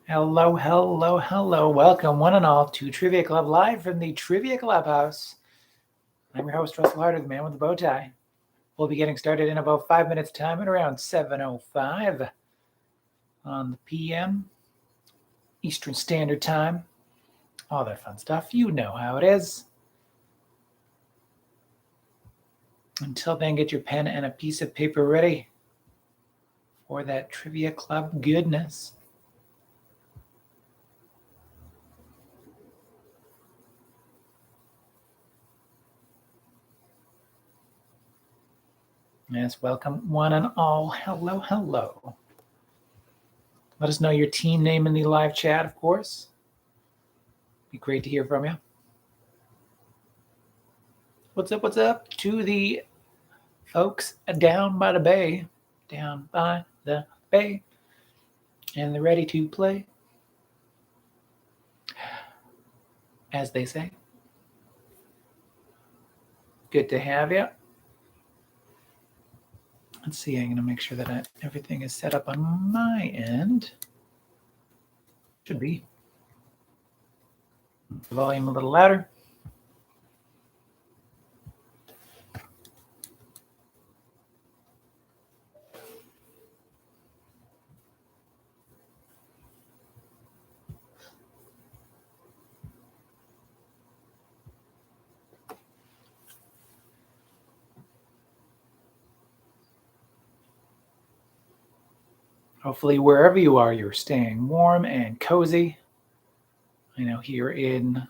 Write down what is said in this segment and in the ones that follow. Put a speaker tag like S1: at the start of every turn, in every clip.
S1: Hello, hello, hello. Welcome, one and all, to Trivia Club, live from the Trivia Clubhouse. I'm your host, Russel Harder, the man with the bow tie. We'll be getting started in about 5 minutes' time at around 7:05 on the PM, Eastern Standard Time. All that fun stuff. You know how it is. Until then, get your pen and a piece of paper ready for that Trivia Club goodness. Yes, welcome one and all. Hello, hello. Let us know your team name in the live chat, of course. Be great to hear from you. What's up to the folks down by the bay, and they're ready to play, as they say. Good to have you. Let's see, I'm going to make sure that everything is set up on my end. Should be. The volume a little louder. Hopefully, wherever you are, you're staying warm and cozy. I know here in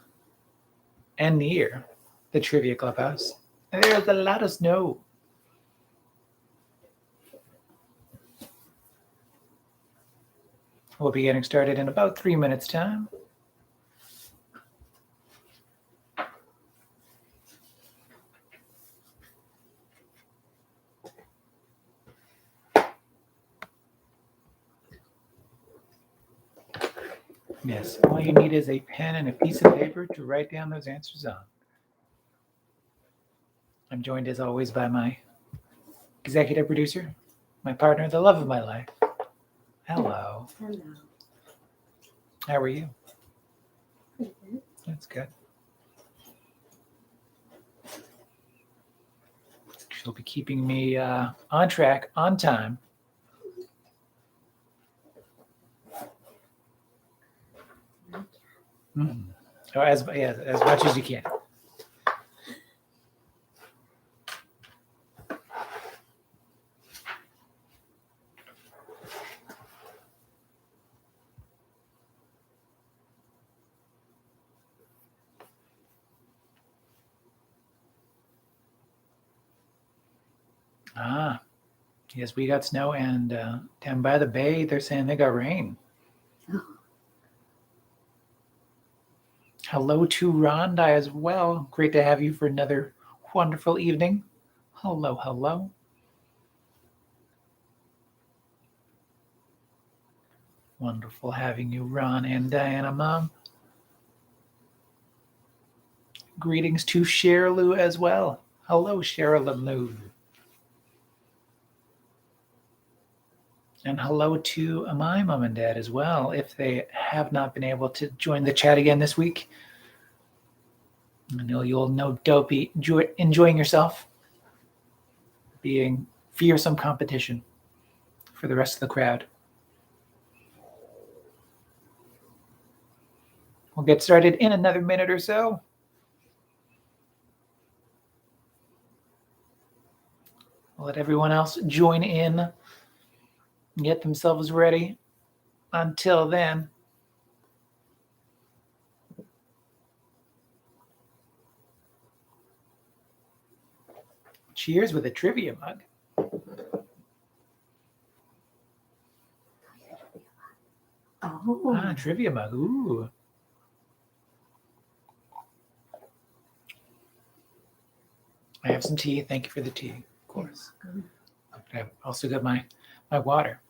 S1: and near the Trivia Clubhouse, there's a lot of snow. We'll be getting started in about 3 minutes' time. Yes, all you need is a pen and a piece of paper to write down those answers on. I'm joined as always by my executive producer, my partner, the love of my life. Hello.
S2: Hello.
S1: How are you?
S2: Mm-hmm.
S1: That's good. She'll be keeping me on track, on time. Mm-hmm. Or as much as you can. Yes, we got snow, and down by the bay, they're saying they got rain.
S2: Oh.
S1: Hello to Rhonda as well. Great to have you for another wonderful evening. Hello, hello. Wonderful having you, Ron and Diana, Mom. Greetings to Cherylou as well. Hello, Cherylou. And hello to my mom and dad as well, if they have not been able to join the chat again this week. I know you'll no doubt be enjoying yourself, being fearsome competition for the rest of the crowd. We'll get started in another minute or so. We'll let everyone else join in and get themselves ready. Until then, cheers with a trivia mug.
S2: Oh.
S1: Trivia mug. Ooh. I have some tea. Thank you for the tea, of course. I've also got my water.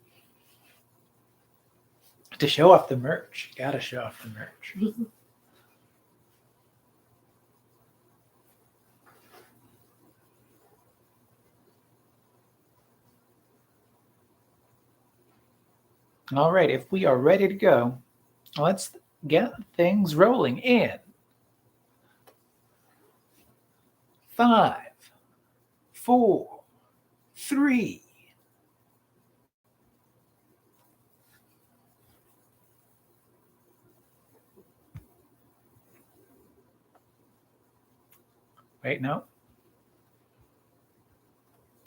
S1: To show off the merch. You gotta show off the merch. All right, if we are ready to go, Let's get things rolling in 5, 4, 3. Wait, no.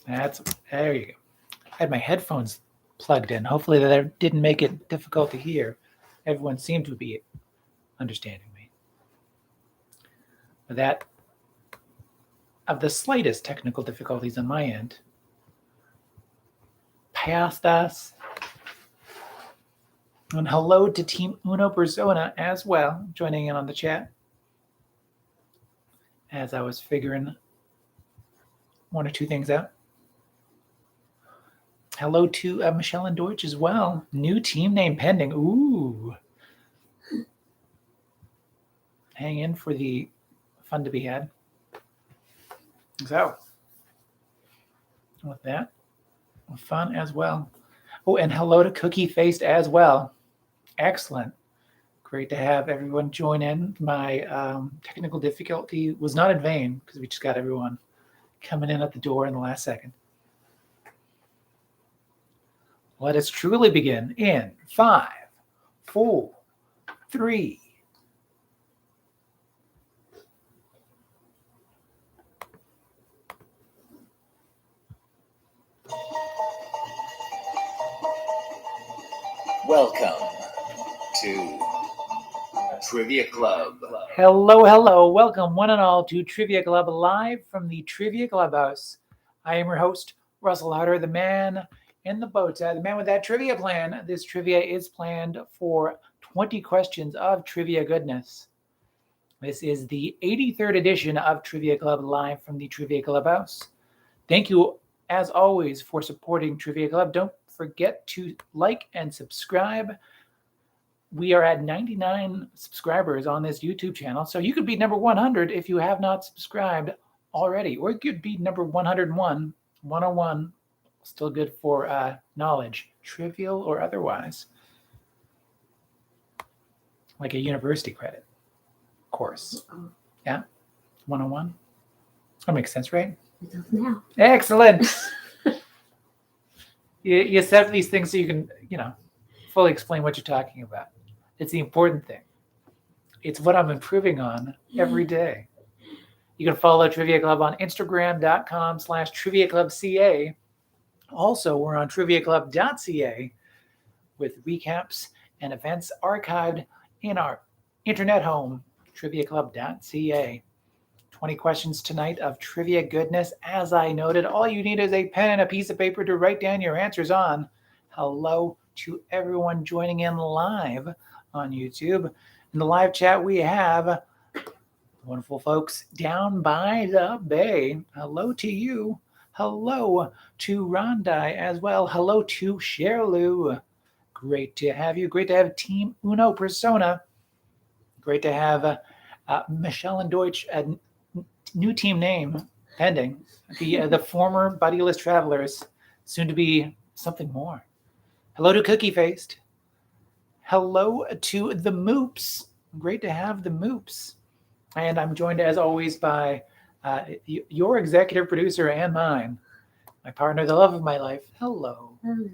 S1: There you go. I had my headphones plugged in. Hopefully that didn't make it difficult to hear. Everyone seemed to be understanding me. That of the slightest technical difficulties on my end, past us. And hello to Team Uno Persona as well, joining in on the chat. As I was figuring one or two things out. Hello to Michelle and Deutsch as well. New team name pending. Ooh. Hang in for the fun to be had. So, with that, fun as well. Oh, and hello to Cookie Faced as well. Excellent. Great to have everyone join in. My technical difficulty was not in vain because we just got everyone coming in at the door in the last second. Let us truly begin in 5, 4, 3.
S3: Welcome to Trivia Club.
S1: Hello, hello. Welcome one and all to Trivia Club live from the Trivia Clubhouse. I am your host, Russel Harder, the man in the bow tie, the man with that trivia plan. This trivia is planned for 20 questions of trivia goodness. This is the 83rd edition of Trivia Club live from the Trivia Clubhouse. Thank you, as always, for supporting Trivia Club. Don't forget to like and subscribe. We are at 99 subscribers on this YouTube channel, so you could be number 100 if you have not subscribed already, or you could be number 101, 101, still good for knowledge, trivial or otherwise, like a university credit course. Yeah, 101. That makes sense, right?
S2: It does now.
S1: Excellent. You set up these things so you can, fully explain what you're talking about. It's the important thing. It's what I'm improving on every day. You can follow Trivia Club on Instagram.com/TriviaClubCA. Also, we're on TriviaClub.ca with recaps and events archived in our internet home, TriviaClub.ca. 20 questions tonight of trivia goodness. As I noted, all you need is a pen and a piece of paper to write down your answers on. Hello to everyone joining in live on YouTube. In the live chat, we have wonderful folks down by the bay. Hello to you. Hello to Rondai as well. Hello to Sherlu. Great to have you. Great to have Team Uno Persona. Great to have Michelle and Deutsch, new team name pending. The former Bodyless Travelers, soon to be something more. Hello to Cookie Faced. Hello to the Moops. Great to have the Moops. And I'm joined as always by your executive producer and mine, my partner, the love of my life. Hello.
S2: Hello.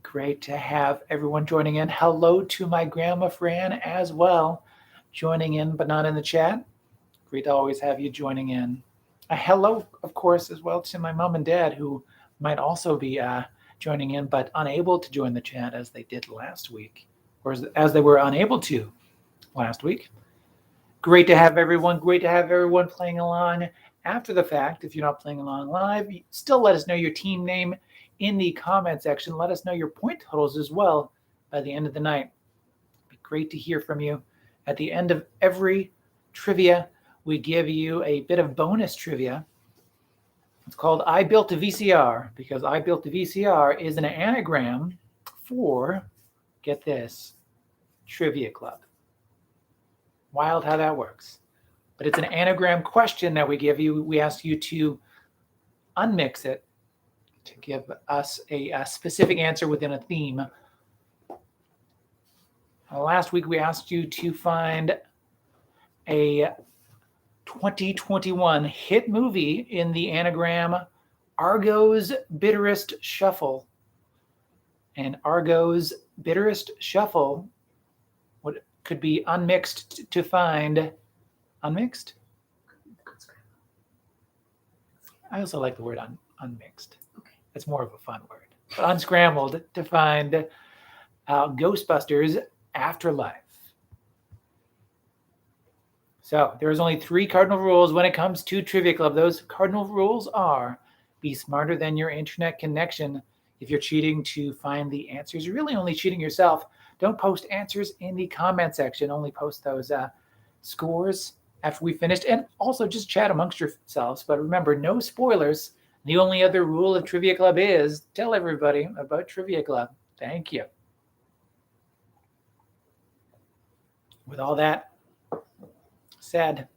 S1: Great to have everyone joining in. Hello to my grandma Fran as well, joining in but not in the chat. Great to always have you joining in. Hello, of course, as well to my mom and dad, who might also be joining in but unable to join the chat as they did last week, or as they were unable to last week. Great to have everyone. Great to have everyone playing along after the fact. If you're not playing along live, still let us know your team name in the comment section. Let us know your point totals as well by the end of the night. It'd be great to hear from you. At the end of every trivia, we give you a bit of bonus trivia. It's called I Built a VCR, because I Built a VCR is an anagram for, get this, Trivia Club. Wild how that works. But it's an anagram question that we give you. We ask you to unmix it to give us a specific answer within a theme. Last week, we asked you to find a 2021 hit movie in the anagram Argo's Bitterest Shuffle. And Argo's Bitterest Shuffle what could be unmixed to find unmixed. I also like the word unmixed.
S2: Okay.
S1: It's more of a fun word. But unscrambled to find Ghostbusters Afterlife. So there's only 3 cardinal rules when it comes to Trivia Club. Those cardinal rules are: be smarter than your internet connection. If you're cheating to find the answers, you're really only cheating yourself. Don't post answers in the comment section. Only post those scores after we finished. And also just chat amongst yourselves. But remember, no spoilers. The only other rule of Trivia Club is tell everybody about Trivia Club. Thank you. With all that said,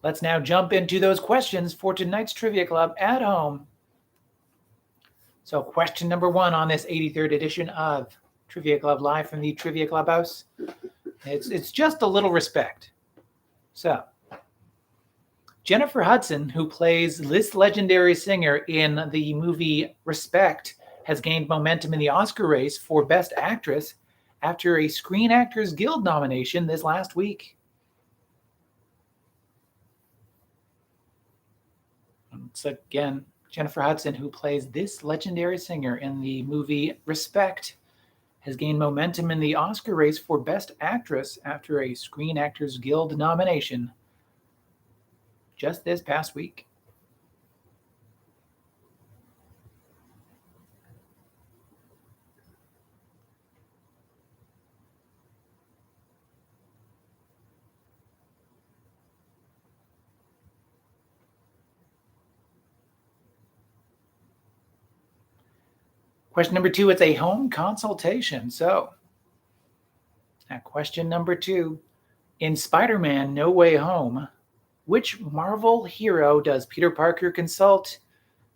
S1: let's now jump into those questions for tonight's Trivia Club at home. So question number 1 on this 83rd edition of Trivia Club live from the Trivia Clubhouse. It's just a little respect. So Jennifer Hudson, who plays this legendary singer in the movie Respect, has gained momentum in the Oscar race for Best Actress after a Screen Actors Guild nomination this last week. Once again, Jennifer Hudson, who plays this legendary singer in the movie Respect, has gained momentum in the Oscar race for Best Actress after a Screen Actors Guild nomination just this past week. Question number 2, it's a home consultation. So, question number 2, in Spider-Man No Way Home, which Marvel hero does Peter Parker consult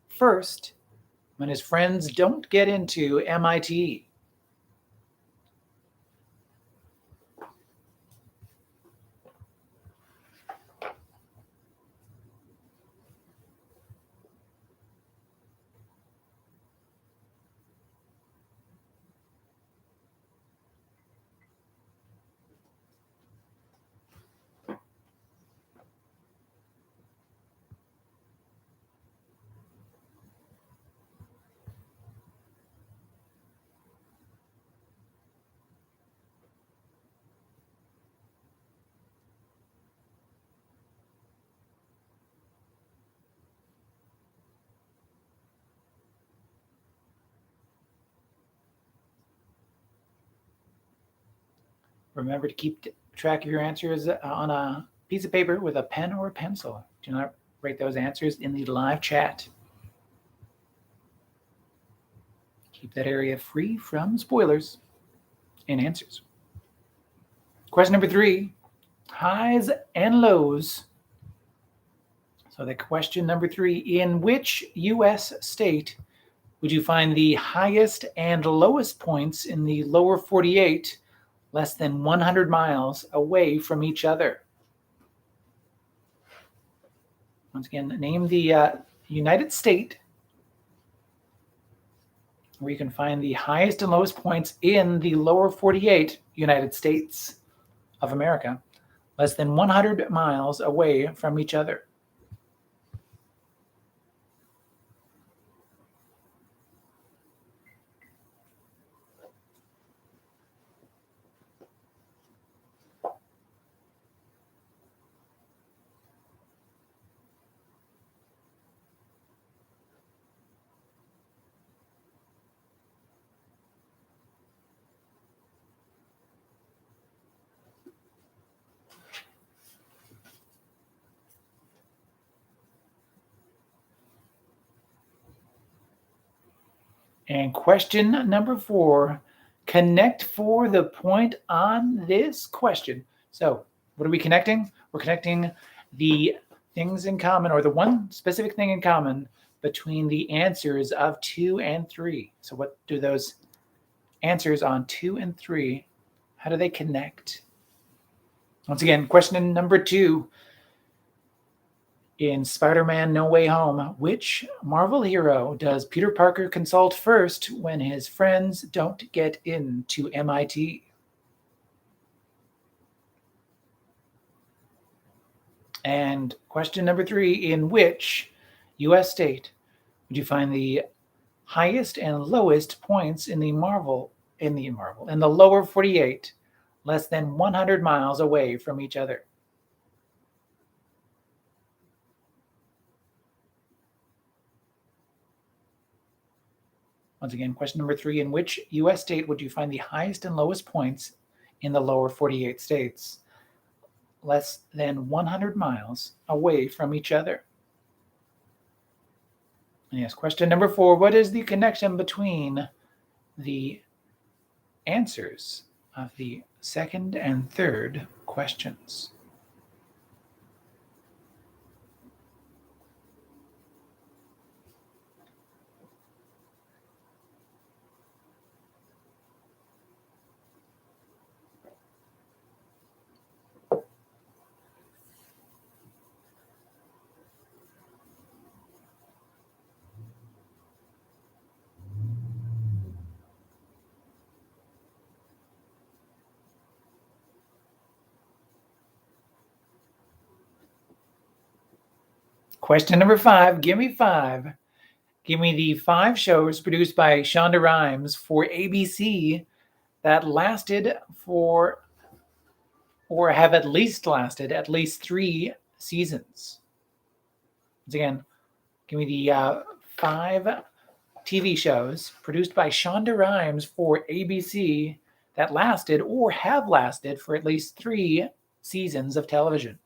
S1: first when his friends don't get into MIT? Remember to keep track of your answers on a piece of paper with a pen or a pencil. Do not write those answers in the live chat. Keep that area free from spoilers and answers. Question number 3, highs and lows. So the question number 3, in which U.S. state would you find the highest and lowest points in the lower 48 less than 100 miles away from each other? Once again, name the United State where you can find the highest and lowest points in the lower 48 United States of America, less than 100 miles away from each other. And question number 4, connect for the point on this question. So what are we connecting? We're connecting the things in common, or the one specific thing in common between the answers of 2 and 3. So what do those answers on 2 and 3 How do they connect? Once again, question number 2. In Spider-Man No Way Home, which Marvel hero does Peter Parker consult first when his friends don't get into MIT? And question number 3, in which U.S. state would you find the highest and lowest points in the lower 48, less than 100 miles away from each other? Once again, question number 3, in which U.S. state would you find the highest and lowest points in the lower 48 states, less than 100 miles away from each other? And yes, question number 4, what is the connection between the answers of the second and third questions? Question number 5, give me 5. Give me the 5 shows produced by Shonda Rhimes for ABC that lasted for, or have at least lasted, at least 3 seasons. Once again, give me the 5 TV shows produced by Shonda Rhimes for ABC that lasted or have lasted for at least 3 seasons of television.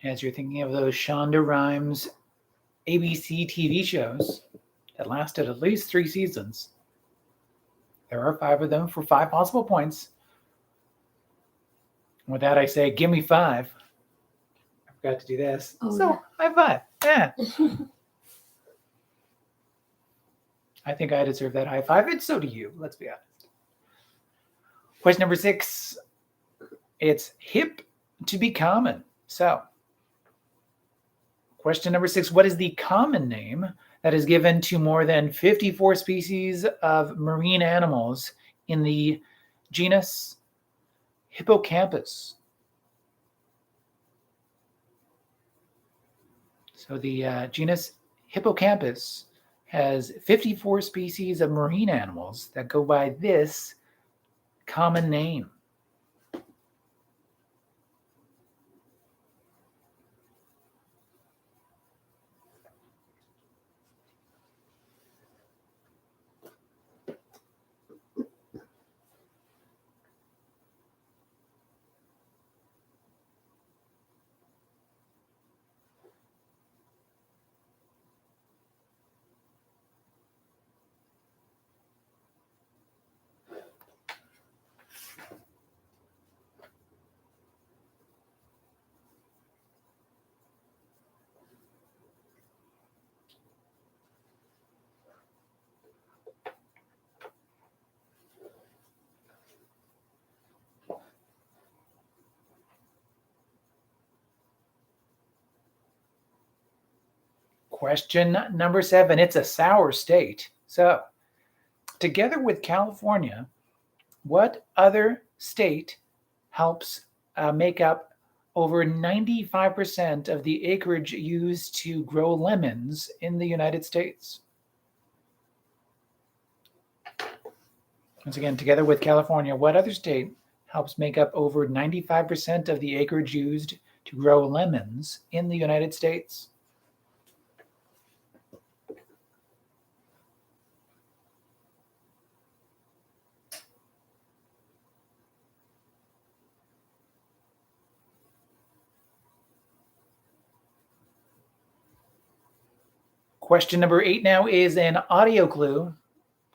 S1: As you're thinking of those Shonda Rhimes ABC TV shows that lasted at least 3 seasons, there are 5 of them for 5 possible points. With that, I say, give me 5. I forgot to do this.
S2: Oh,
S1: so, high 5. Yeah. I think I deserve that high 5, and so do you. Let's be honest. Question number 6. It's hip to be common. So, question number 6. What is the common name that is given to more than 54 species of marine animals in the genus Hippocampus? So the genus Hippocampus has 54 species of marine animals that go by this common name. Question number 7. It's a sour state. So, together with California, what other state helps make up over 95% of the acreage used to grow lemons in the United States? Once again, together with California, what other state helps make up over 95% of the acreage used to grow lemons in the United States? Question number 8 now is an audio clue.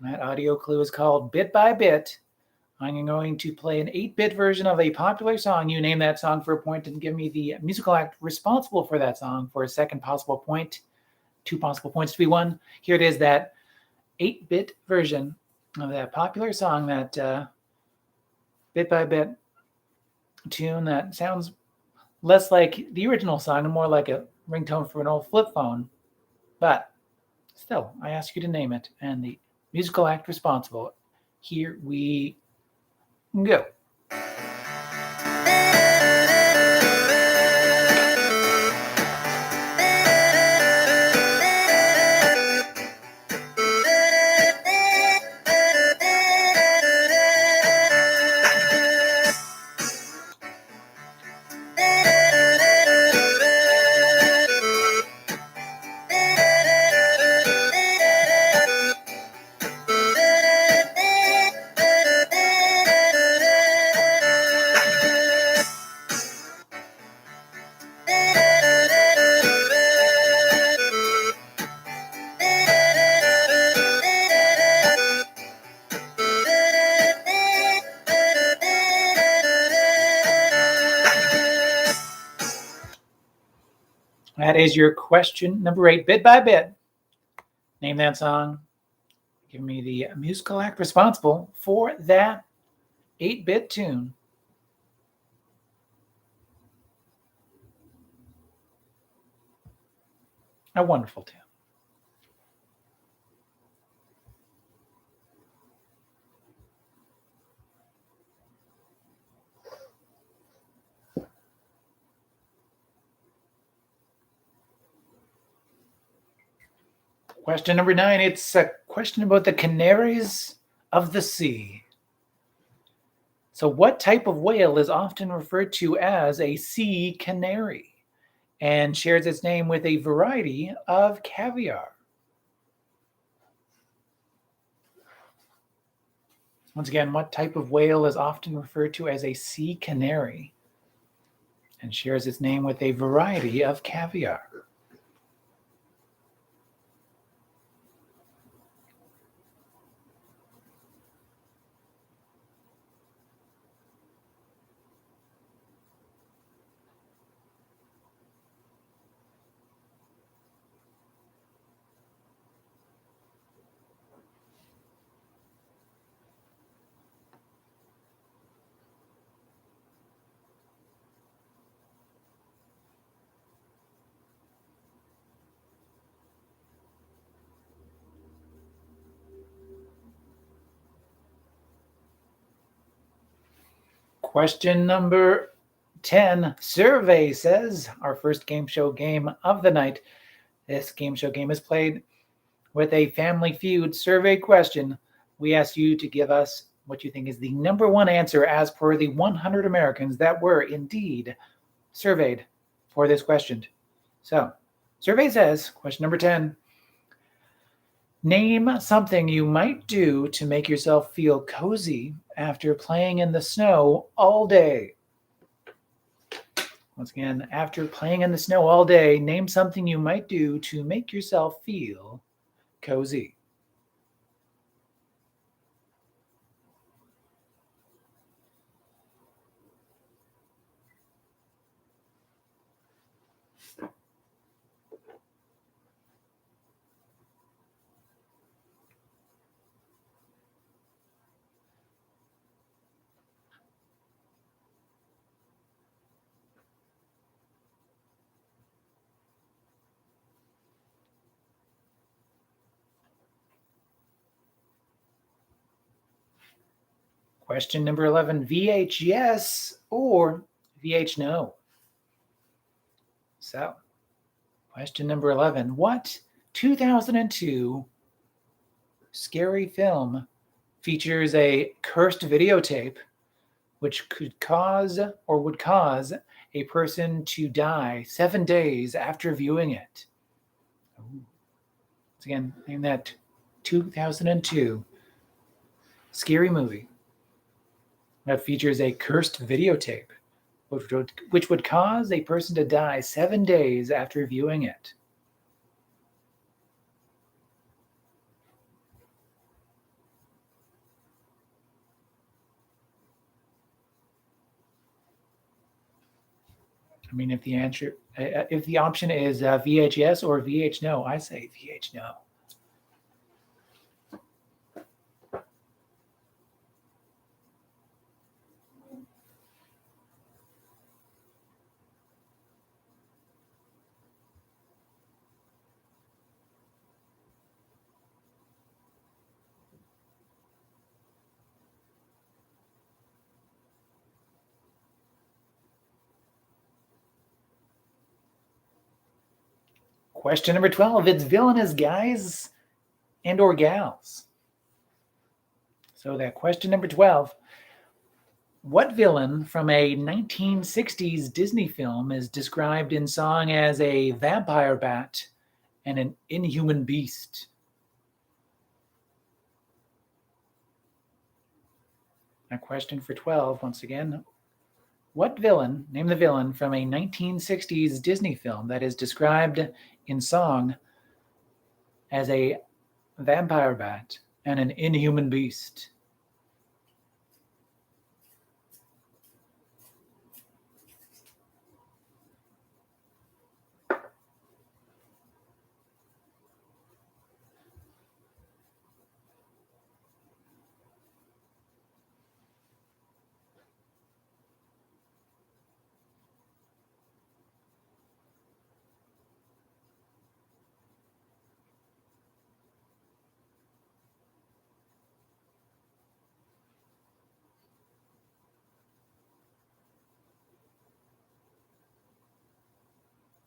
S1: That audio clue is called Bit by Bit. I'm going to play an 8-bit version of a popular song. You name that song for a point and give me the musical act responsible for that song for a second possible point. 2 possible points to be won. Here it is, that 8-bit version of that popular song, that bit by bit tune that sounds less like the original song and more like a ringtone for an old flip phone. But still, I ask you to name it and the musical act responsible. Here we go. That is your question number 8, bit by bit. Name that song. Give me the musical act responsible for that 8-bit tune. A wonderful tune. Question number 9. It's a question about the canaries of the sea. So what type of whale is often referred to as a sea canary and shares its name with a variety of caviar? Once again, what type of whale is often referred to as a sea canary and shares its name with a variety of caviar? Question number 10. Survey says, our first game show game of the night. This game show game is played with a Family Feud survey question. We asked you to give us what you think is the number 1 answer as per the 100 Americans that were indeed surveyed for this question. So, survey says, question number 10. Name something you might do to make yourself feel cozy after playing in the snow all day. Once again, after playing in the snow all day, name something you might do to make yourself feel cozy. Question number 11, VH yes or VH no? So, question number 11, what 2002 scary film features a cursed videotape which could cause or would cause a person to die 7 days after viewing it. Once again, in that 2002 scary movie that features a cursed videotape which would cause a person to die 7 days after viewing it. I mean, if the option is VHS or VH no, I say VH no. Question number 12. Its villain is guys and or gals. So that question number 12. What villain from a 1960s Disney film is described in song as a vampire bat and an inhuman beast? A question for 12 once again. What villain, name the villain from a 1960s Disney film that is described in song as a vampire bat and an inhuman beast?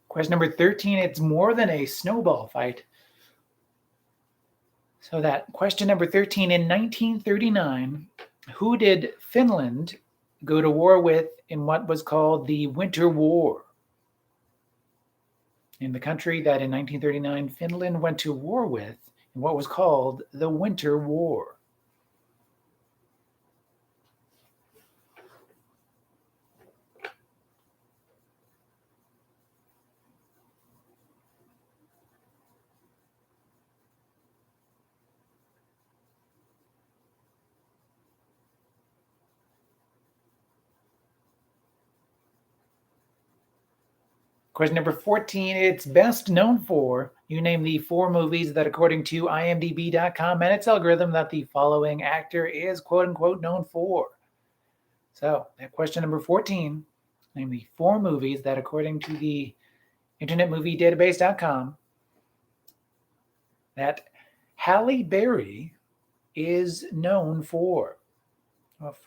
S1: Question number 13, it's more than a snowball fight. So that question number 13, in 1939, who did Finland go to war with in what was called the Winter War? In the country that in 1939 Finland went to war with in what was called the Winter War. Question number 14, it's best known for, you name the 4 movies that according to IMDb.com and its algorithm that the following actor is quote unquote known for. So that question number 14, name the 4 movies that according to the Internet Movie Database.com that Halle Berry is known for.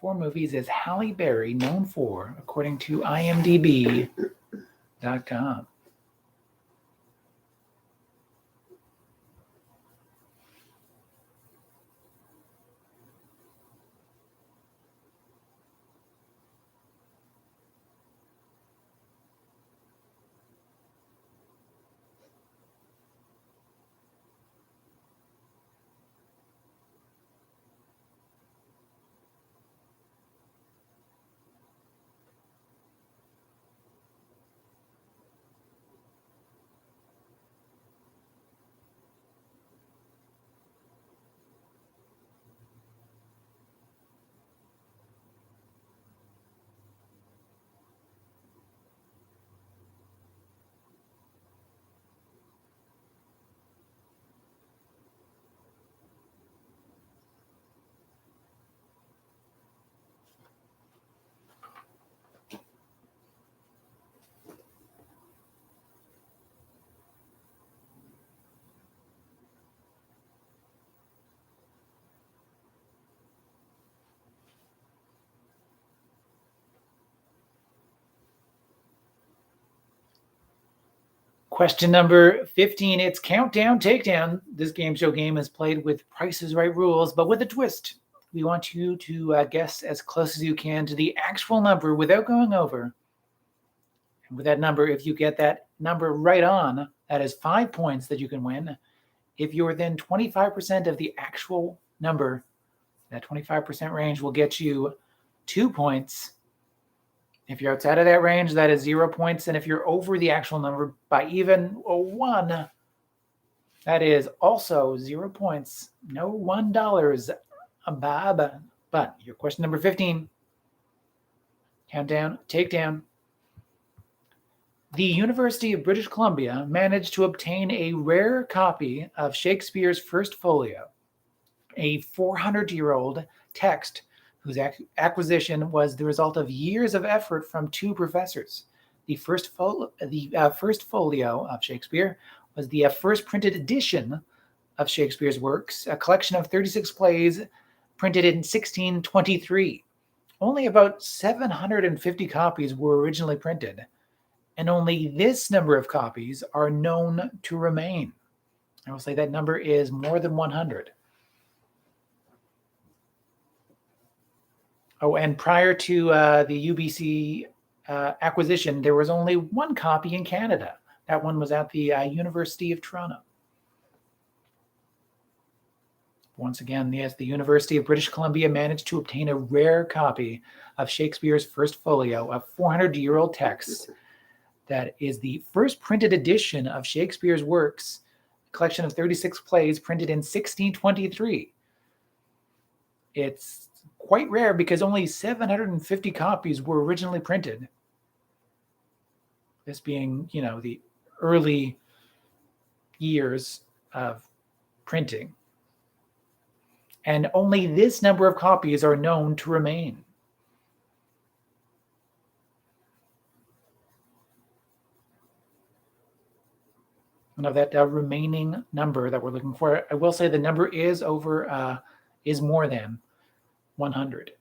S1: 4 movies is Halle Berry known for according to IMDb.com. Question number 15, it's Countdown Takedown. This game show game is played with Price is Right rules, but with a twist. we want you to guess as close as you can to the actual number without going over. And with that number, if you get that number right on, that is 5 points that you can win. If you're within 25% of the actual number, that 25% range will get you 2 points. If you're outside of that range, that is 0 points. And if you're over the actual number by even a 1, that is also 0 points. No $1, Bob. But your question number 15. Countdown, takedown. The University of British Columbia managed to obtain a rare copy of Shakespeare's First Folio, a 400-year-old text whose acquisition was the result of years of effort from 2 professors. The first folio of Shakespeare was the first printed edition of Shakespeare's works, a collection of 36 plays printed in 1623. Only about 750 copies were originally printed, and only this number of copies are known to remain. I will say that number is more than 100. Oh, and prior to the UBC acquisition, there was only 1 copy in Canada. That one was at the University of Toronto. Once again, yes, the University of British Columbia managed to obtain a rare copy of Shakespeare's First Folio, a 400-year-old text that is the first printed edition of Shakespeare's works, a collection of 36 plays printed in 1623. It's quite rare because only 750 copies were originally printed. This being, the early years of printing. And only this number of copies are known to remain. And of that remaining number that we're looking for, I will say the number is more than 100.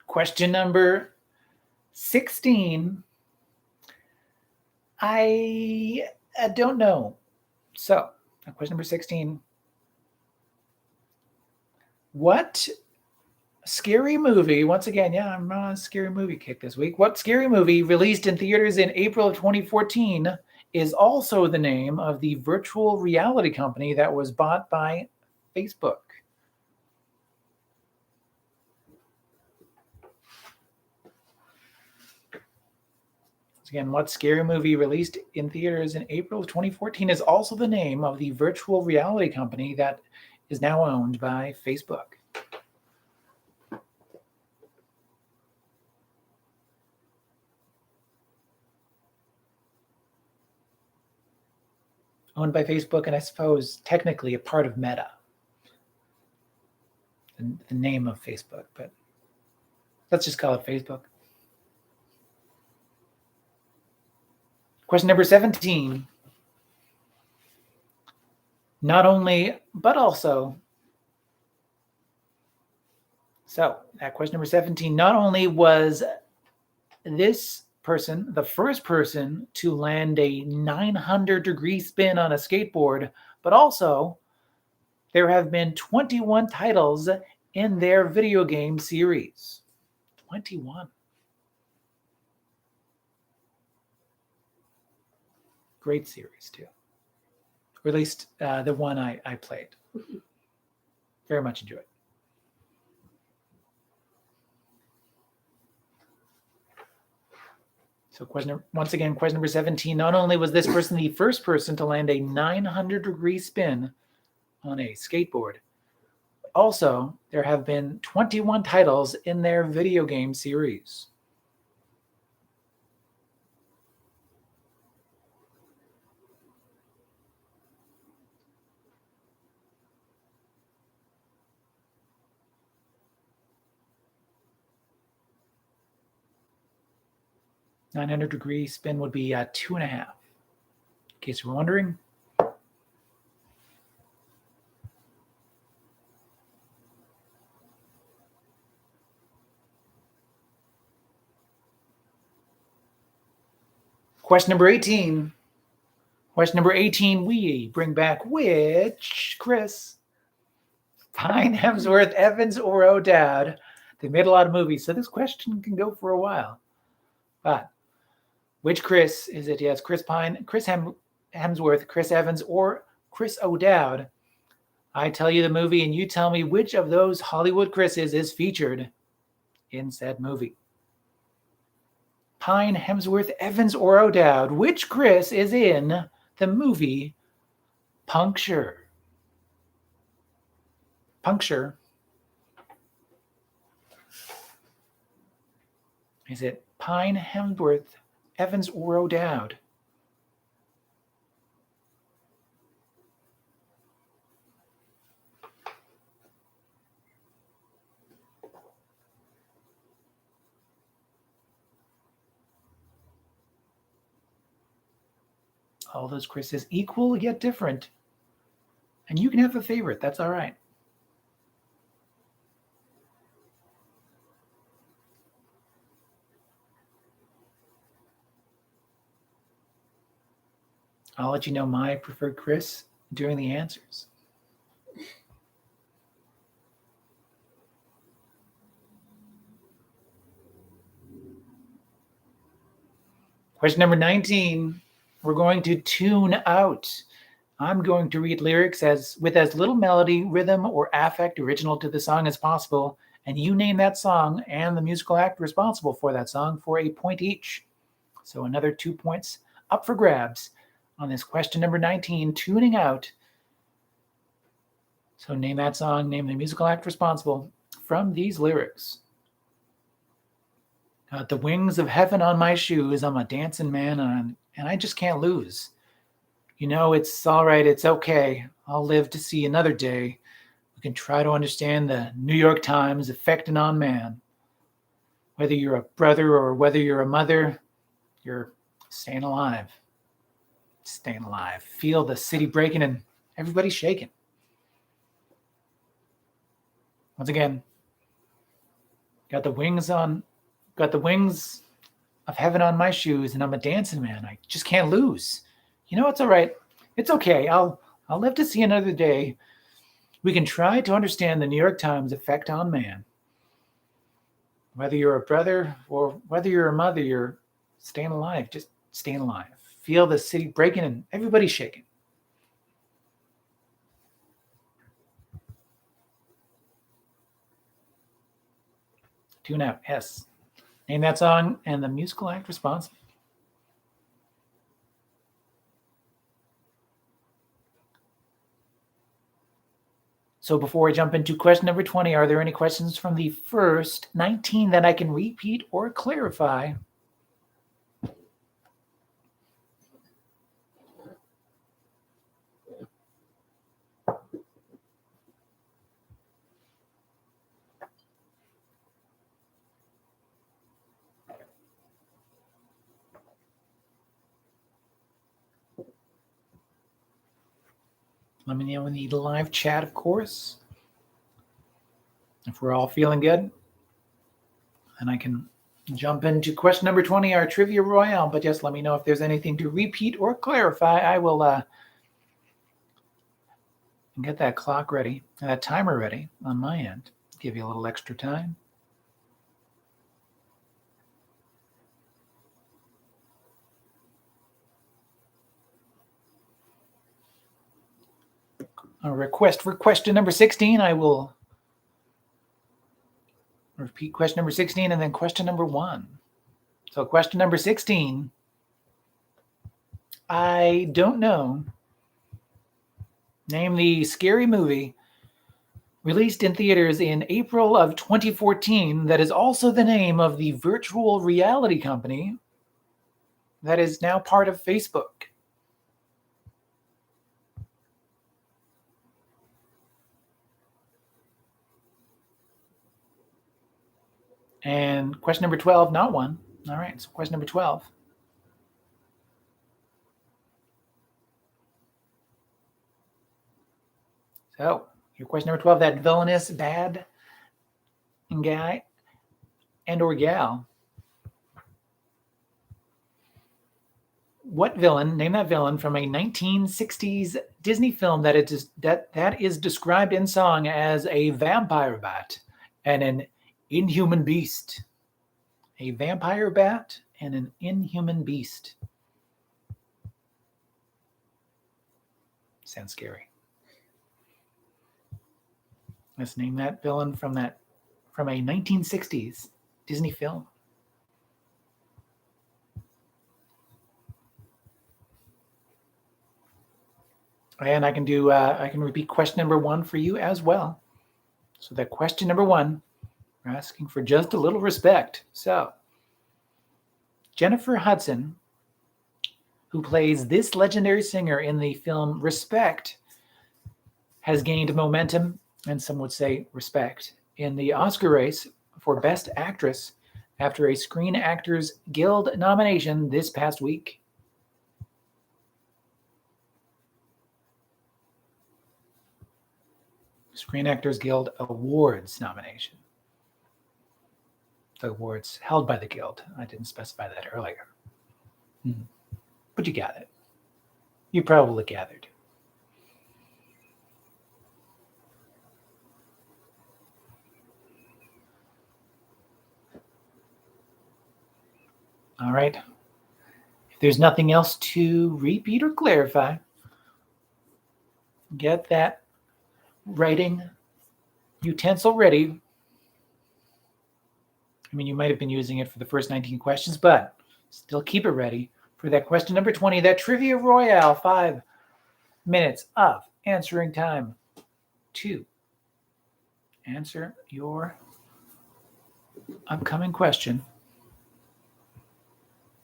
S1: Question number 16. I don't know. So, question number 16. What scary movie, once again, I'm on a scary movie kick this week. What scary movie released in theaters in April of 2014 is also the name of the virtual reality company that was bought by Facebook? Again, what scary movie released in theaters in April of 2014 is also the name of the virtual reality company that is now owned by Facebook? Owned by Facebook, and I suppose technically a part of Meta, the name of Facebook, but let's just call it Facebook. Question number 17. Not only, but also. So, at question number 17, not only was this person the first person to land a 900-degree spin on a skateboard, but also there have been 21 titles in their video game series. 21. Great series, too. Or at least the one I played. Very much enjoyed. So once again, question number 17. Not only was this person the first person to land a 900-degree spin on a skateboard, also there have been 21 titles in their video game series. 900-degree spin would be 2.5. In case you were wondering. Question number 18. Question number 18, we bring back which Chris? Pine, Hemsworth, Evans, or O'Dowd? They made a lot of movies, so this question can go for a while. But which Chris is it? Yes, Chris Pine, Chris Hemsworth, Chris Evans, or Chris O'Dowd? I tell you the movie, and you tell me which of those Hollywood Chris's is featured in said movie. Pine, Hemsworth, Evans, or O'Dowd? Which Chris is in the movie Puncture? Puncture. Is it Pine, Hemsworth, Evans, or O'Dowd? All those Chris's equal yet different. And you can have a favorite. That's all right. I'll let you know my preferred Chris during the answers. Question number 19. We're going to tune out. I'm going to read lyrics with as little melody, rhythm, or affect original to the song as possible, and you name that song and the musical act responsible for that song for a point each. So another 2 points up for grabs on this question number 19, tuning out. So name that song, name the musical act responsible from these lyrics. Got the wings of heaven on my shoes. I'm a dancing man, and I just can't lose. You know, it's all right. It's okay. I'll live to see another day. We can try to understand the New York Times affecting on man. Whether you're a brother or whether you're a mother, you're staying alive. Staying alive. Feel the city breaking and everybody shaking. Once again, got the wings of heaven on my shoes, and I'm a dancing man. I just can't lose. You know, it's all right. It's okay. I'll live to see another day. We can try to understand the New York Times effect on man. Whether you're a brother or whether you're a mother, you're staying alive. Just staying alive. Feel the city breaking and everybody shaking. Tune out. Yes. Name that song and the musical act responsible. So before I jump into question number 20, are there any questions from the first 19 that I can repeat or clarify? Let me know in the live chat, of course. If we're all feeling good, then I can jump into question number 20, our Trivia Royale. But just let me know if there's anything to repeat or clarify. I will get that clock ready, that timer ready on my end. Give you a little extra time. A request for question number 16. I will repeat question number 16 and then question number 1. So question number 16. I don't know. Name the scary movie released in theaters in April of 2014 that is also the name of the virtual reality company that is now part of Facebook. And question number 12, not 1, All right, so question number 12. So, your question number 12, that villainous bad guy and or gal. What villain, name that villain from a 1960s Disney film that is described in song as a vampire bat and an inhuman beast. A vampire bat and an inhuman beast. Sounds scary. Let's name that villain from a 1960s Disney film. And I can repeat question number 1 for you as well. So that question number 1, we're asking for just a little respect. So Jennifer Hudson, who plays this legendary singer in the film Respect, has gained momentum, and some would say respect, in the Oscar race for Best Actress after a Screen Actors Guild nomination this past week. Screen Actors Guild Awards nomination. The awards held by the Guild. I didn't specify that earlier. But you got it. You probably gathered. All right. If there's nothing else to repeat or clarify, get that writing utensil ready. I mean, you might have been using it for the first 19 questions, but still keep it ready for that question number 20, that Trivia Royale, 5 minutes of answering time to answer your upcoming question.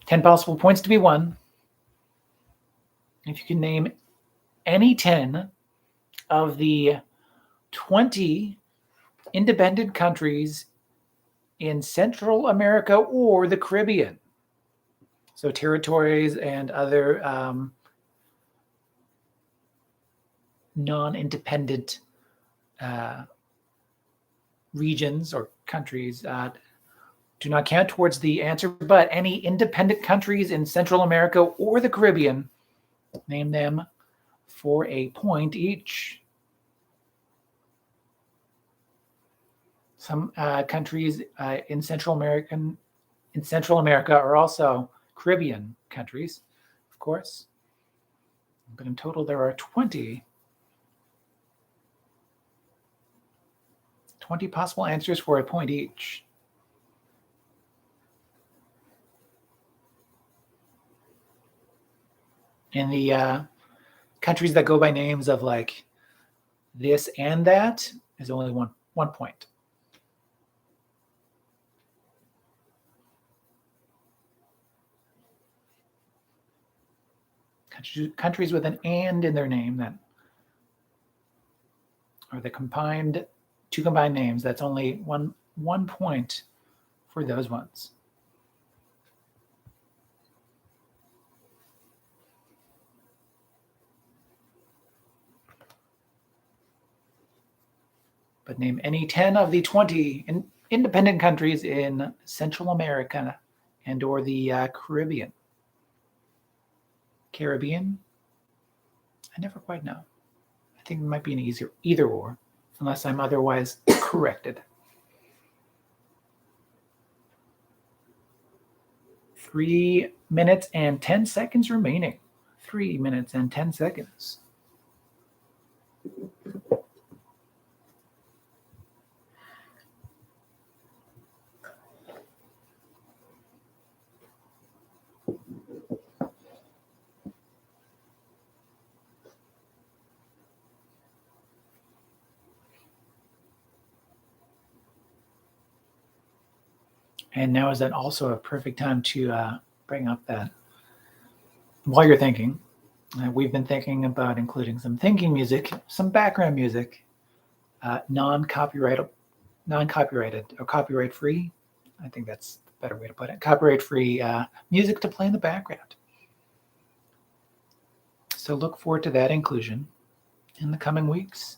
S1: 10 possible points to be won. If you can name any 10 of the 20 independent countries in Central America or the Caribbean. So territories and other non-independent regions or countries do not count towards the answer, but any independent countries in Central America or the Caribbean, name them for a point each. Some countries in Central America are also Caribbean countries, of course. But in total, there are 20 possible answers for a point each. In the countries that go by names of like this and that is only one point. Countries with an and in their name that are the two combined names, that's only one point for those ones. But name any 10 of the 20 independent countries in Central America and or the Caribbean. Caribbean? I never quite know. I think it might be an either or, unless I'm otherwise corrected. 3 minutes and 10 seconds remaining. 3 minutes and 10 seconds. And now is that also a perfect time to bring up that, while you're thinking, we've been thinking about including some thinking music, some background music, non-copyrighted or copyright free. I think that's the better way to put it. Copyright-free music to play in the background. So look forward to that inclusion in the coming weeks.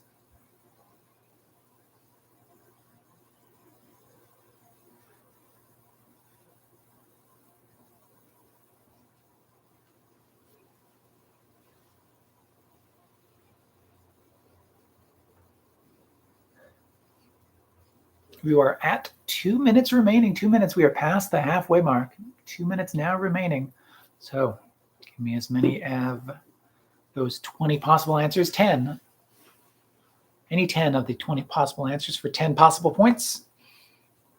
S1: We are at 2 minutes remaining. 2 minutes. We are past the halfway mark. 2 minutes now remaining. So give me as many of those 20 possible answers. 10. Any 10 of the 20 possible answers for 10 possible points.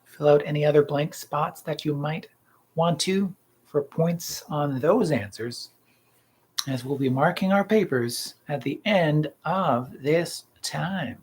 S1: Fill out any other blank spots that you might want to for points on those answers, as we'll be marking our papers at the end of this time.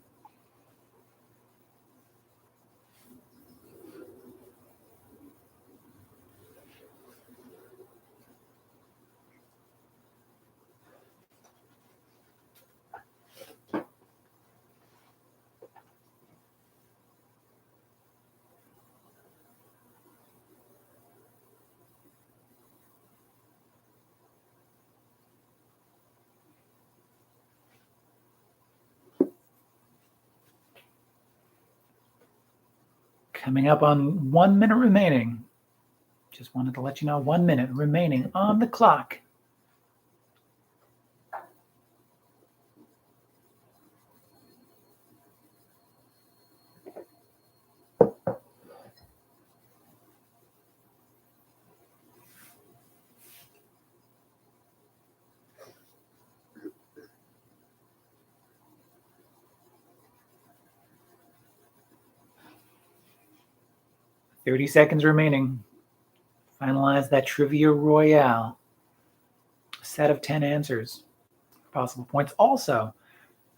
S1: Coming up on 1 minute remaining. Just wanted to let you know 1 minute remaining on the clock. $30 seconds remaining. Finalize that Trivia Royale. A set of 10 answers. Possible points. Also,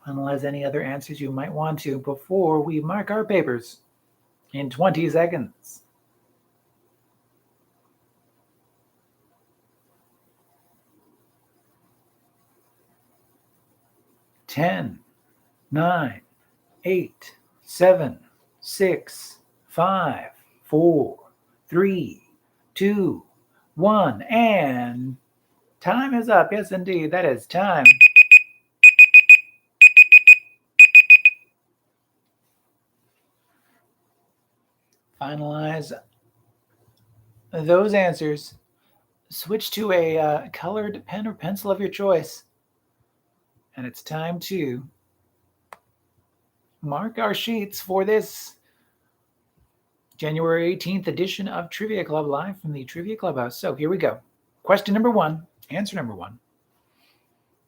S1: finalize any other answers you might want to before we mark our papers in 20 seconds. 10, 9, 8, 7, 6, 5, 4, 3, 2, 1, and time is up. Yes, indeed, that is time. Finalize those answers. Switch to a colored pen or pencil of your choice. And it's time to mark our sheets for this January 18th edition of Trivia Club live from the Trivia Clubhouse. So here we go. Question number 1, answer number 1.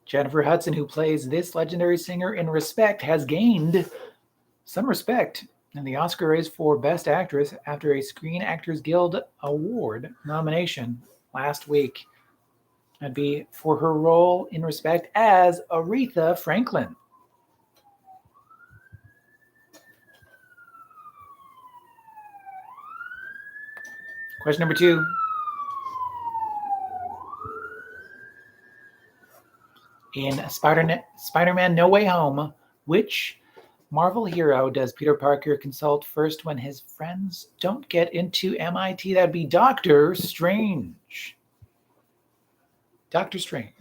S1: Jennifer Hudson, who plays this legendary singer in Respect, has gained some respect in the Oscar race for Best Actress after a Screen Actors Guild Award nomination last week. That'd be for her role in Respect as Aretha Franklin. Question number 2. In Spider-Man No Way Home, which Marvel hero does Peter Parker consult first when his friends don't get into MIT? That'd be Doctor Strange. Doctor Strange.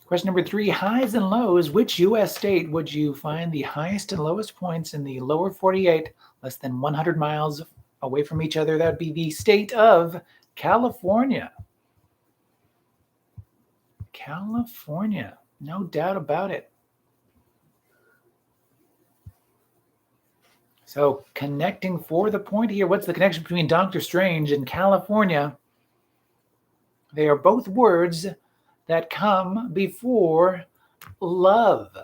S1: Question number 3, highs and lows. Which U.S. state would you find the highest and lowest points in the lower 48, less than 100 miles away from each other? That would be the state of California. California, no doubt about it. So connecting for the point here, what's the connection between Doctor Strange and California? They are both words that come before love.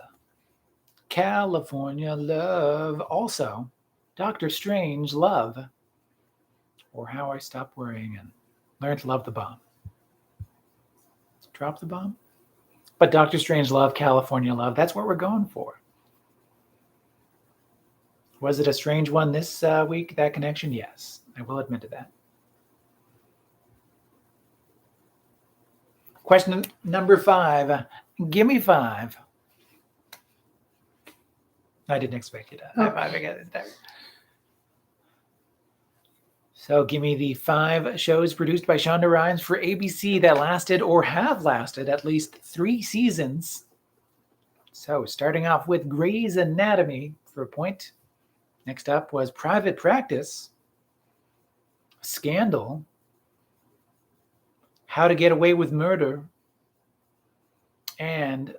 S1: California love. Also, Doctor Strange love. Or How I Stopped Worrying and Learned to Love the Bomb. Drop the bomb. But Doctor Strange love, California love. That's what we're going for. Was it a strange one this week, that connection? Yes, I will admit to that. Question number 5. Give me 5. I didn't expect you to high five again. So give me the 5 shows produced by Shonda Rhimes for ABC that lasted or have lasted at least 3 seasons. So starting off with Grey's Anatomy for a point. Next up was Private Practice, Scandal, How to Get Away with Murder, and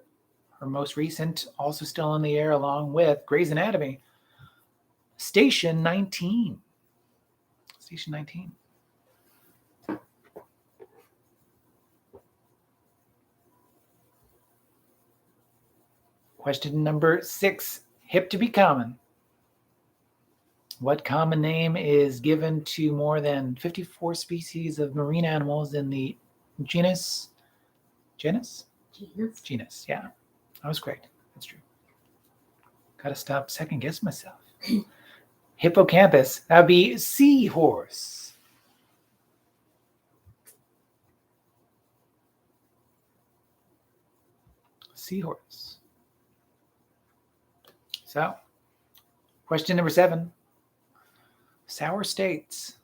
S1: her most recent, also still on the air along with Grey's Anatomy, Station 19. Station 19. Question number 6, hip to be common. What common name is given to more than 54 species of marine animals in the genus?
S2: Genus.
S1: Genus, yeah. That was great. That's true. Gotta stop second guess myself. Hippocampus. That'd be seahorse. Seahorse. So, question number 7. Sour states.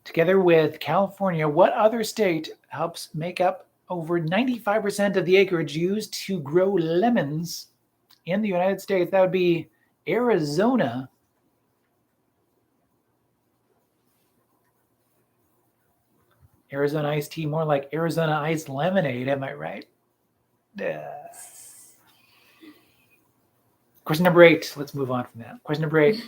S1: Together with California, what other state helps make up over 95% of the acreage used to grow lemons in the United States? That would be Arizona. Arizona iced tea, more like Arizona iced lemonade, am I right? Question number 8. Let's move on from that. Question number 8.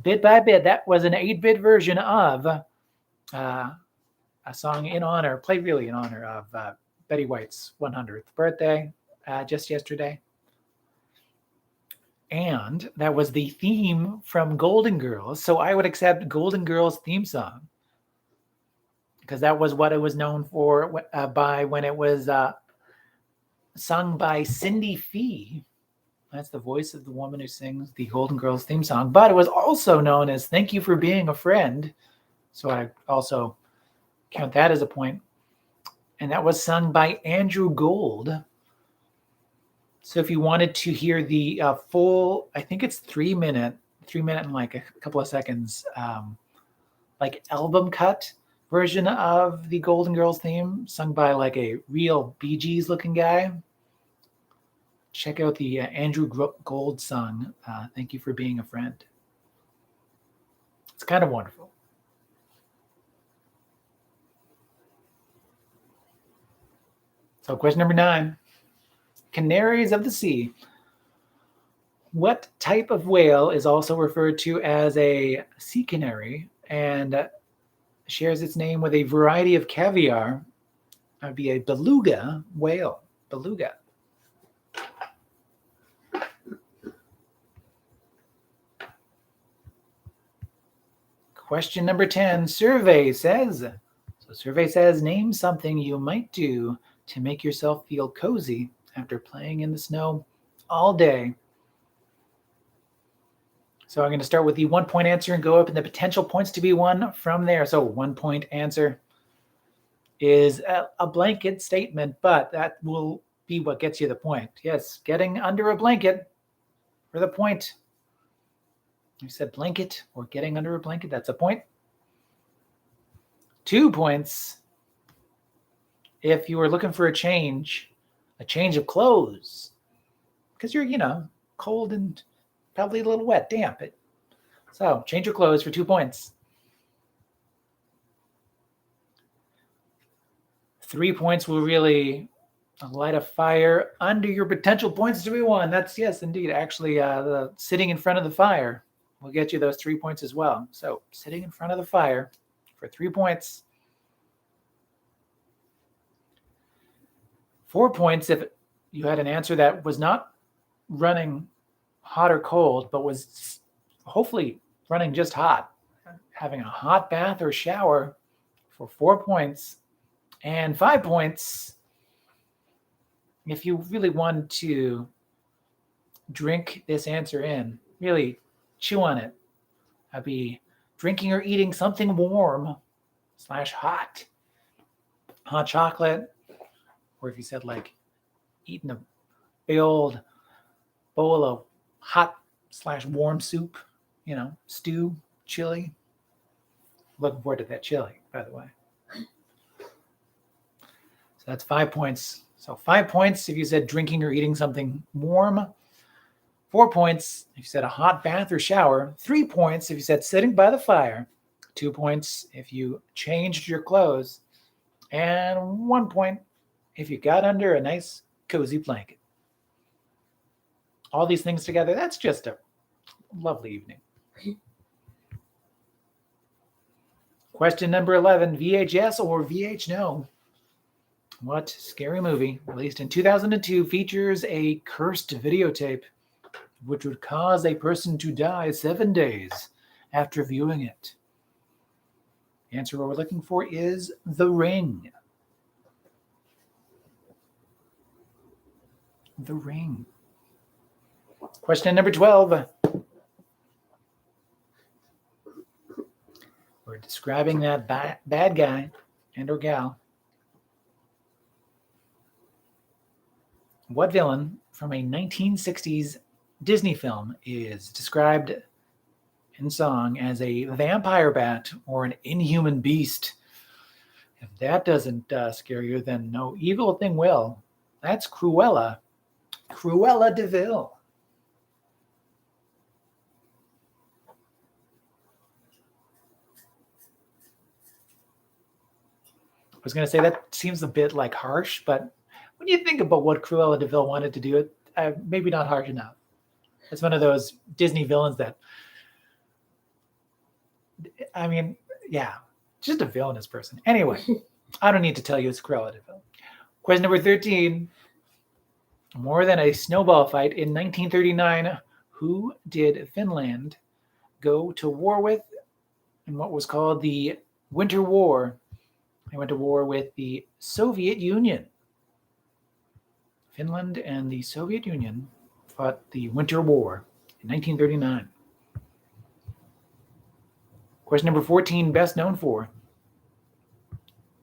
S1: Bit by Bit. That was an 8-bit version of a song in honor, played really in honor of Betty White's 100th birthday just yesterday. And that was the theme from Golden Girls. So I would accept Golden Girls theme song because that was what it was known for by when it was sung by Cindy Fee. That's the voice of the woman who sings the Golden Girls theme song. But it was also known as Thank You for Being a Friend. So I also count that as a point. And that was sung by Andrew Gold. So if you wanted to hear the full, I think it's 3 minute and like a couple of seconds, like album cut version of the Golden Girls theme sung by like a real Bee Gees looking guy, check out the Andrew Gold song, Thank You for Being a Friend. It's kind of wonderful. So question number 9, Canaries of the Sea. What type of whale is also referred to as a sea canary and shares its name with a variety of caviar? That would be a beluga whale. Beluga. Question number 10, survey says, name something you might do to make yourself feel cozy after playing in the snow all day. So I'm going to start with the 1-point answer and go up in the potential points to be won from there. So 1-point answer is a blanket statement, but that will be what gets you the point. Yes, getting under a blanket for the point. You said blanket or getting under a blanket, that's a point. 2 points if you were looking for a change of clothes, because you're, cold and probably a little wet, damp. So change your clothes for 2 points. 3 points will really light a fire under your potential points to be won. That's, yes, indeed. Actually, the sitting in front of the fire will get you those 3 points as well. So sitting in front of the fire for 3 points. 4 points if you had an answer that was not running hot or cold, but was hopefully running just hot. Having a hot bath or shower for 4 points. And 5 points if you really want to drink this answer in, really chew on it. I'd be drinking or eating something warm / hot. Hot chocolate. Or if you said like eating a big old bowl of hot / warm soup, stew, chili. Looking forward to that chili, by the way. So that's 5 points. So 5 points if you said drinking or eating something warm. 4 points if you said a hot bath or shower. 3 points if you said sitting by the fire. 2 points if you changed your clothes. And 1 point if you got under a nice cozy blanket. All these things together, that's just a lovely evening. Question number 11, VHS or VH no? What scary movie, released in 2002, features a cursed videotape which would cause a person to die 7 days after viewing it? The answer we're looking for is The Ring. The Ring. Question number 12. We're describing that bad guy and or gal. What villain from a 1960s Disney film is described in song as a vampire bat or an inhuman beast? If that doesn't scare you, then no evil thing will. That's Cruella. Cruella de Vil. I was going to say that seems a bit like harsh, but when you think about what Cruella de Vil wanted to do, maybe not harsh enough. It's one of those Disney villains that, I mean, yeah, just a villainous person. Anyway, I don't need to tell you it's Cruella de Vil. Question number 13. More than a snowball fight in 1939, who did Finland go to war with in what was called the Winter War? They went to war with the Soviet Union. Finland and the Soviet Union fought the Winter War in 1939. Question number 14, best known for.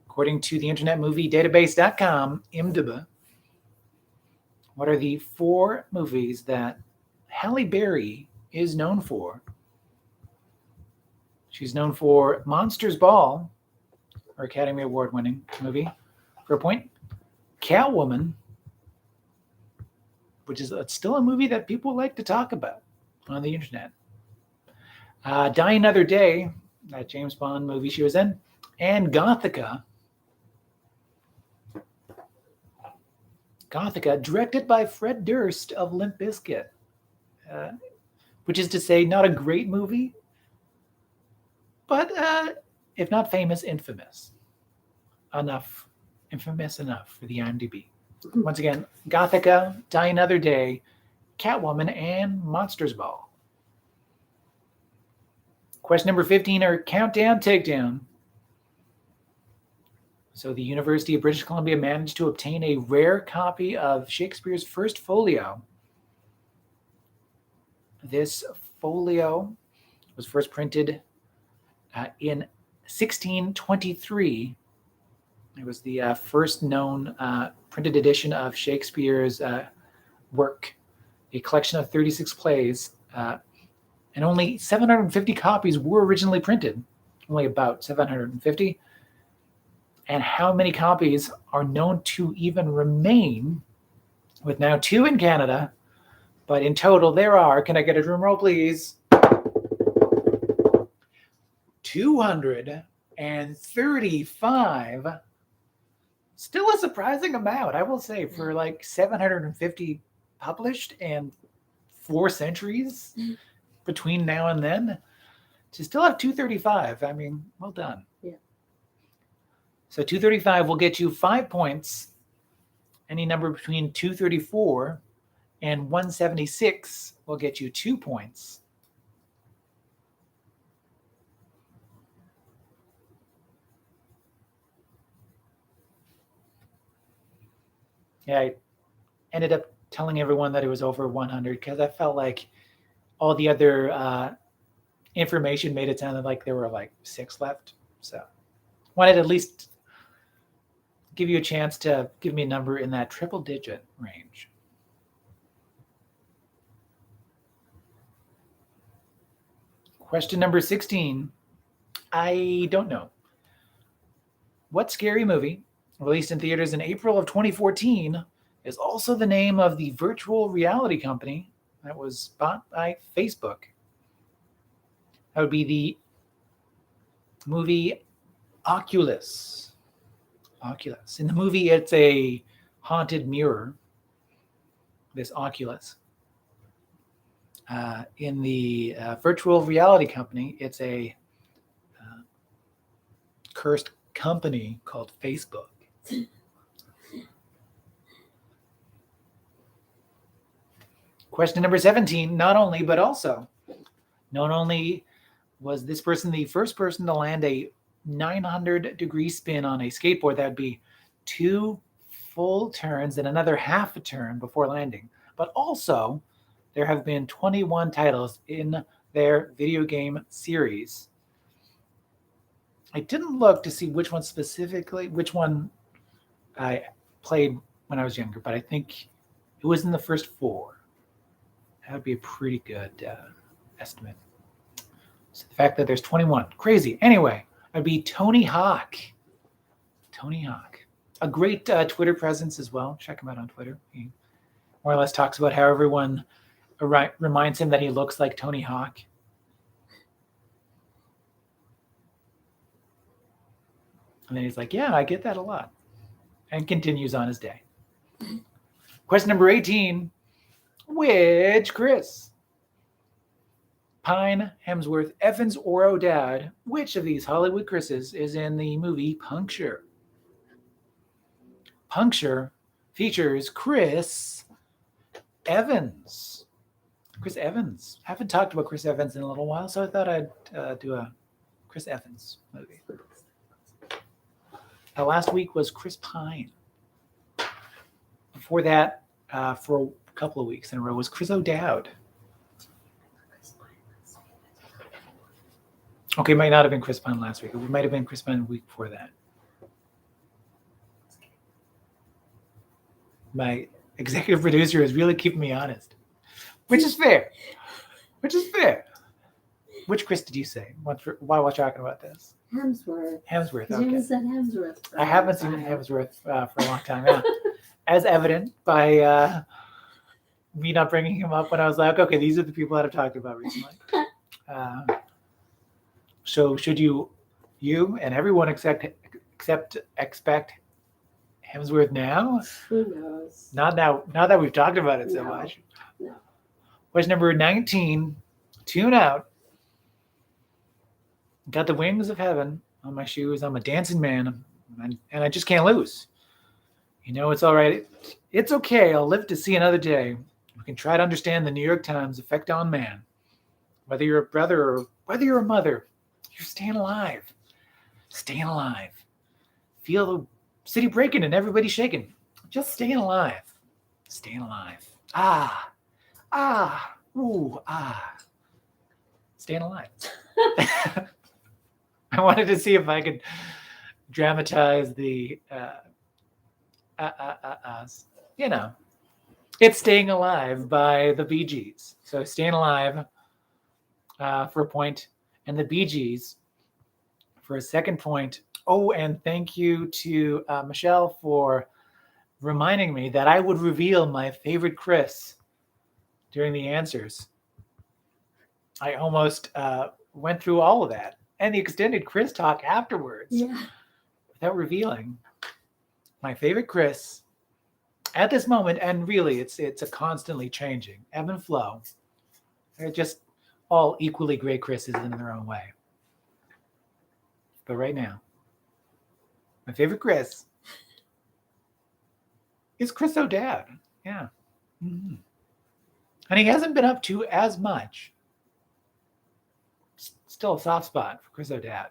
S1: According to the Internet Movie Database.com, IMDb, what are the 4 movies that Halle Berry is known for? She's known for Monsters Ball, her Academy Award-winning movie, for a point. Catwoman, which is still a movie that people like to talk about on the internet. Die Another Day, that James Bond movie she was in, and Gothica. Gothica, directed by Fred Durst of Limp Bizkit, which is to say, not a great movie, but if not famous, infamous enough. Infamous enough for the IMDb. Once again, Gothica, Die Another Day, Catwoman, and Monsters Ball. Question number 15, or countdown, takedown. So the University of British Columbia managed to obtain a rare copy of Shakespeare's first folio. This folio was first printed in 1623. It was the first known printed edition of Shakespeare's work, a collection of 36 plays, and only 750 copies were originally printed, only about 750. And how many copies are known to even remain, with now 2 in Canada, but in total there are, can I get a drum roll please? 235. Still a surprising amount, I will say, for like 750 published and 4 centuries between now and then. To still have 235, I mean, well done.
S2: Yeah.
S1: So 235 will get you 5 points. Any number between 234 and 176 will get you 2 points. Yeah, I ended up telling everyone that it was over 100 because I felt like all the other information made it sound like there were like 6 left. So wanted to at least give you a chance to give me a number in that triple digit range. Question number 16. I don't know. What scary movie, released in theaters in April of 2014, is also the name of the virtual reality company that was bought by Facebook? That would be the movie Oculus. Oculus. In the movie, it's a haunted mirror, this Oculus. In the virtual reality company, it's a cursed company called Facebook. Question number 17. Not only was this person the first person to land a 900-degree spin on a skateboard, that would be 2 full turns and another half a turn before landing, but also there have been 21 titles in their video game series. I didn't look to see which one I played when I was younger, but I think it was in the first 4. That would be a pretty good estimate. So the fact that there's 21, crazy. Anyway, I'd be Tony Hawk. Tony Hawk. A great Twitter presence as well. Check him out on Twitter. He more or less talks about how everyone reminds him that he looks like Tony Hawk. And then he's like, yeah, I get that a lot. And continues on his day. Question number 18. Which Chris? Pine, Hemsworth, Evans, or O'Dowd, which of these Hollywood Chris's is in the movie Puncture? Puncture features Chris Evans. Chris Evans. I haven't talked about Chris Evans in a little while, so I thought I'd do a Chris Evans movie. Last week was Chris Pine. Before that, for a couple of weeks in a row, was Chris O'Dowd. Okay, it might not have been Chris Pine last week. It might have been Chris Pine the week before that. My executive producer is really keeping me honest, which is fair. Which Chris did you say? Why we're talking about this?
S2: Hemsworth.
S1: Hemsworth,
S2: You
S1: okay.
S2: said Hemsworth.
S1: I haven't seen Hemsworth for a long time now. As evident by me not bringing him up when I was like, okay, these are the people that I've talked about recently. So should you and everyone expect Hemsworth now?
S2: Who knows?
S1: Not now. Now that we've talked about it so much.
S2: No.
S1: Question number 19. Tune out. Got the wings of heaven on my shoes. I'm a dancing man, and I just can't lose. You know, it's all right. It's okay. I'll live to see another day. We can try to understand the New York Times effect on man. Whether you're a brother or whether you're a mother, you're staying alive. Staying alive. Feel the city breaking and everybody shaking. Just staying alive. Staying alive. Staying alive. I wanted to see if I could dramatize the, you know, it's Staying Alive by the Bee Gees. So Staying Alive for a point, and the Bee Gees for a second point. Oh, and thank you to Michelle for reminding me that I would reveal my favorite Chris during the answers. I almost went through all of that and the extended Chris talk afterwards.
S2: Yeah.
S1: Without revealing my favorite Chris at this moment. And really, it's a constantly changing ebb and flow. They're just all equally great Chris's in their own way. But right now, my favorite Chris is Chris O'Dowd. Yeah. Mm-hmm. And he hasn't been up to as much. Still a soft spot for Chris O'Dowd.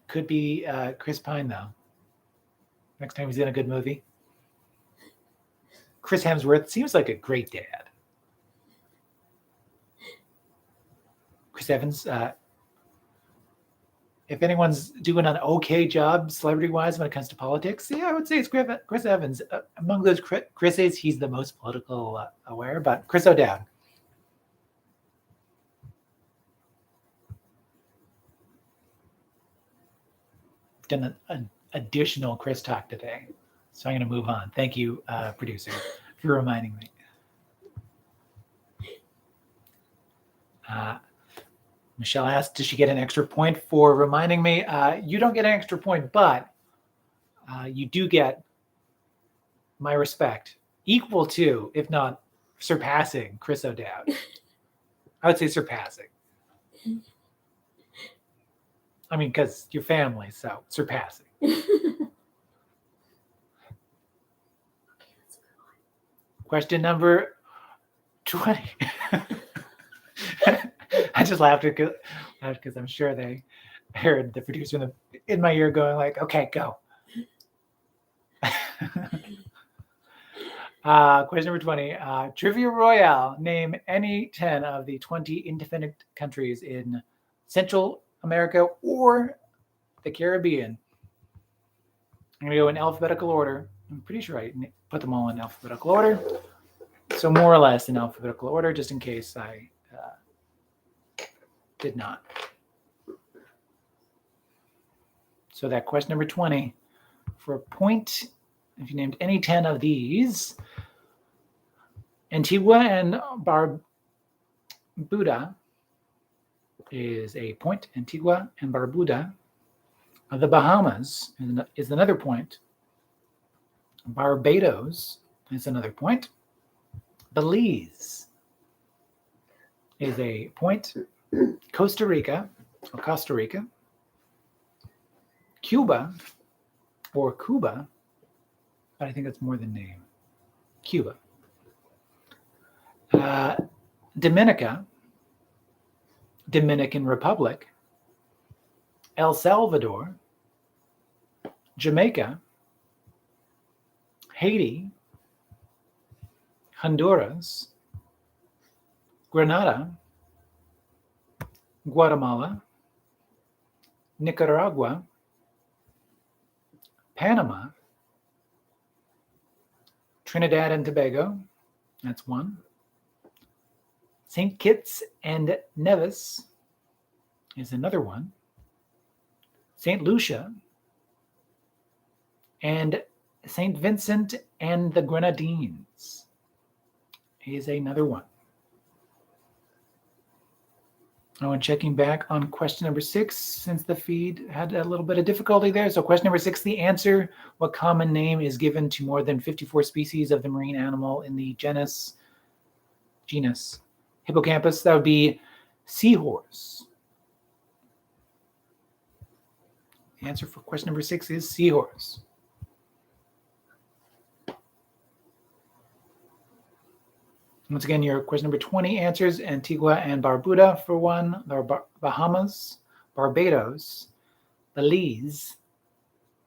S1: Could be Chris Pine, though. Next time he's in a good movie. Chris Hemsworth seems like a great dad. Chris Evans, if anyone's doing an okay job celebrity-wise when it comes to politics, yeah, I would say it's Chris Evans. Among those Chris's, he's the most political aware, but Chris O'Dowd. done an additional Chris talk today. So I'm going to move on. Thank you, producer, for reminding me. Michelle asked, does she get an extra point for reminding me? You don't get an extra point, but you do get my respect, equal to, if not surpassing, Chris O'Dowd. I would say surpassing. I mean, because your family, so surpassing. Question number 20. I just laughed because I'm sure they heard the producer in my ear going like, okay, go. Question number 20. Trivia Royale. Name any 10 of the 20 independent countries in Central America or the Caribbean. I'm going to go in alphabetical order. I'm pretty sure I put them all in alphabetical order. So more or less in alphabetical order, just in case I did not. So that question number 20, for a point, if you named any 10 of these, Antigua and Barbuda is a point. Antigua and Barbuda. The Bahamas is another point. Barbados is another point. Belize is a point. Costa Rica, Cuba, or Cuba, but I think that's more than name. Cuba. Dominica, Dominican Republic, El Salvador, Jamaica, Haiti, Honduras, Grenada, Guatemala, Nicaragua, Panama, Trinidad and Tobago, that's one. St. Kitts and Nevis is another one. St. Lucia and St. Vincent and the Grenadines is another one. Oh, and checking back on question number 6, since the feed had a little bit of difficulty there. So question number 6, the answer, what common name is given to more than 54 species of the marine animal in the genus Hippocampus? That would be seahorse. The answer for question number 6 is seahorse. Once again, your question number 20 answers Antigua and Barbuda for 1, the Bahamas, Barbados, Belize,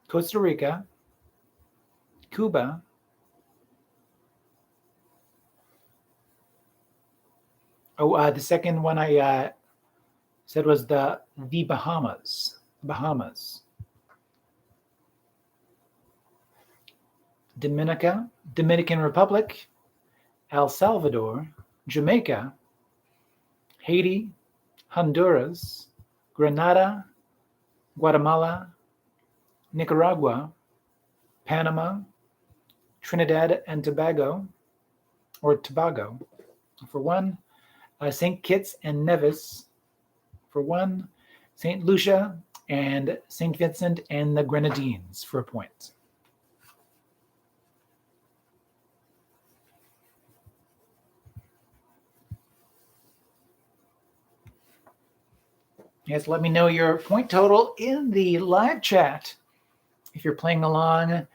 S1: Costa Rica, Cuba, the second one I said was the Bahamas. Dominican Republic, El Salvador, Jamaica, Haiti, Honduras, Grenada, Guatemala, Nicaragua, Panama, Trinidad and Tobago, for 1, St. Kitts and Nevis for 1, St. Lucia and St. Vincent and the Grenadines for a point. Yes, let me know your point total in the live chat. If you're playing along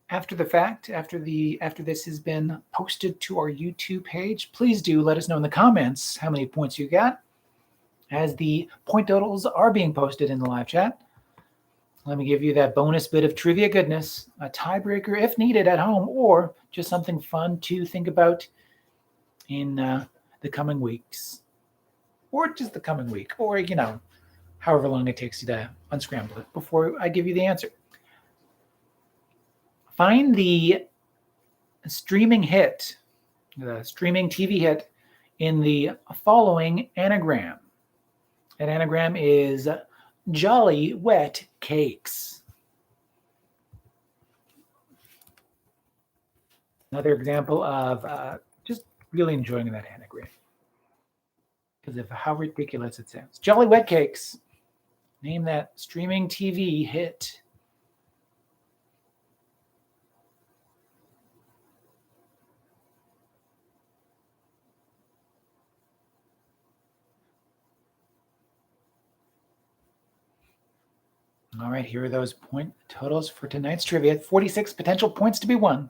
S1: after the fact, after this has been posted to our YouTube page, please do let us know in the comments how many points you got, as the point totals are being posted in the live chat. Let me give you that bonus bit of trivia goodness, a tiebreaker if needed at home, or just something fun to think about in the coming weeks, or just the coming week, or however long it takes you to unscramble it before I give you the answer. Find the streaming hit, the streaming TV hit in the following anagram. That anagram is Jolly Wet Cakes. Another example of just really enjoying that anagram because of how ridiculous it sounds. Jolly Wet Cakes. Name that streaming TV hit. All right, here are those point totals for tonight's trivia. 46 potential points to be won.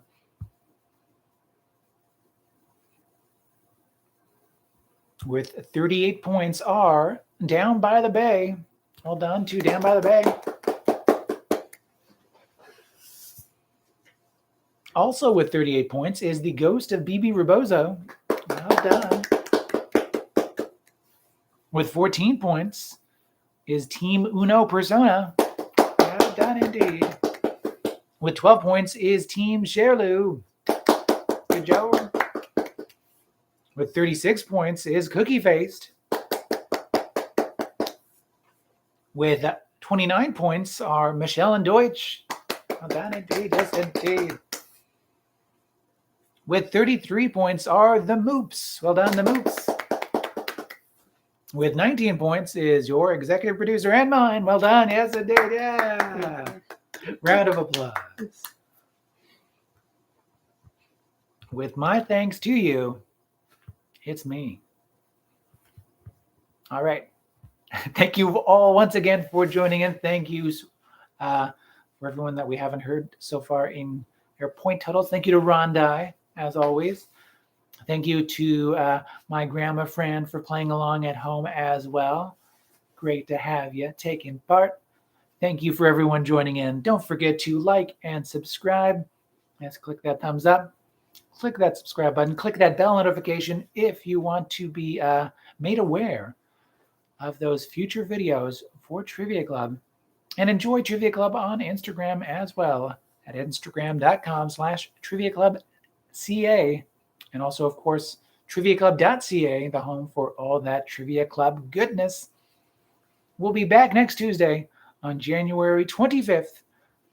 S1: With 38 points are Down by the Bay. Well done to Down by the Bay. Also with 38 points is The Ghost of BB Rebozo. Well done. With 14 points is Team Uno Persona. Well done indeed. With 12 points is Team Sherlu. Good job. With 36 points is Cookie Faced. With 29 points are Michelle and Deutsch. Well done indeed, yes indeed. With 33 points are the Moops. Well done, the Moops. With 19 points is your executive producer and mine. Well done, yes indeed, yeah. Round of applause. With my thanks to you, it's me. All right. Thank you all once again for joining in. Thank you for everyone that we haven't heard so far in your point totals. Thank you to Rondai, as always. Thank you to my grandma Fran for playing along at home as well. Great to have you taking part. Thank you for everyone joining in. Don't forget to like and subscribe. Yes, click that thumbs up. Click that subscribe button. Click that bell notification if you want to be made aware of those future videos for Trivia Club. And enjoy Trivia Club on Instagram as well at instagram.com/triviaclubca. And also, of course, triviaclub.ca, the home for all that Trivia Club goodness. We'll be back next Tuesday on January 25th,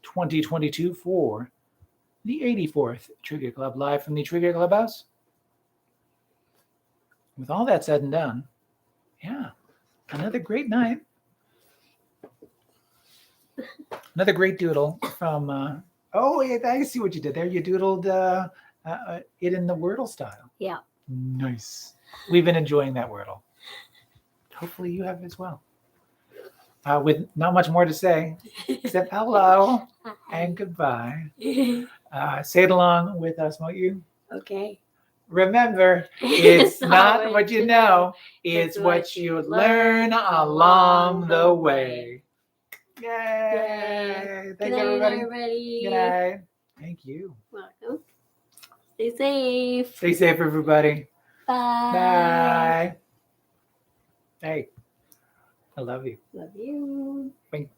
S1: 2022 for the 84th Trivia Club live from the Trivia Clubhouse. With all that said and done, yeah, another great night. Another great doodle from, oh, yeah, I see what you did there. You doodled it in the Wordle style.
S2: Yeah.
S1: Nice. We've been enjoying that Wordle. Hopefully you have as well. With not much more to say, except hello and goodbye. Say it along with us, won't you?
S2: Okay.
S1: Remember, it's not what you know, it's what you learn along the way. Yay! Thanks, everybody. Good night. Thank you.
S2: Welcome. Stay safe.
S1: Stay safe, everybody.
S2: Bye.
S1: Bye. Hey, I love you.
S2: Love you.
S1: Thanks.